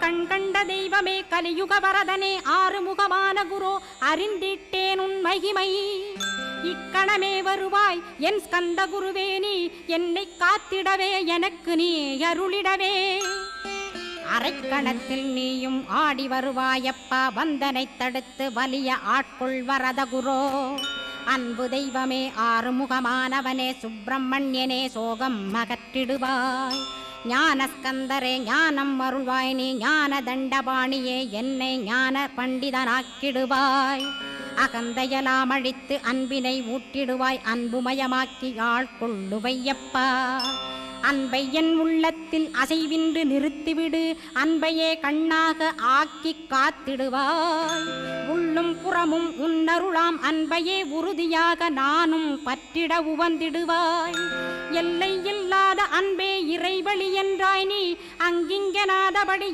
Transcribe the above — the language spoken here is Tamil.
கண் கண்ட தெய்வமே கலியுக வரதனே ஆறுமுகமான குரு அறிந்திட்டேன் உன் மகிமை இக்கணமே வருவாய் என் ஸ்கந்த குருவே நீ என்னை காத்திடவே எனக்கு நீ அருளிடவே அரைக்கணத்தில் நீயும் ஆடி வருவாயப்பா வந்தனை தடுத்து வலிய ஆட்கொள் வரத குரோ அன்பு தெய்வமே ஆறுமுகமானவனே சுப்பிரமணியனே சோகம் அகற்றிடுவாய் ஞானஸ்கந்தரே ஞானம் அருள்வாய் நீ ஞான தண்டபாணியே என்னை ஞான பண்டிதனாக்கிடுவாய் அகந்தையலாம் அழித்து அன்பினை ஊட்டிடுவாய் அன்புமயமாக்கி ஆட்கொள்ளுவையப்பா அன்பை என் உள்ளத்தில் அசைவின்று நிறுத்திவிடு அன்பையே கண்ணாக ஆக்கி காத்திடுவாய் உள்ளும் புறமும் உன்னருளாம் அன்பையே உறுதியாக நானும் பற்றிட உவந்திடுவாய் எல்லை இல்லாத அன்பே இறைவழி என்றாய் நீ அங்கிங்கனாதபடி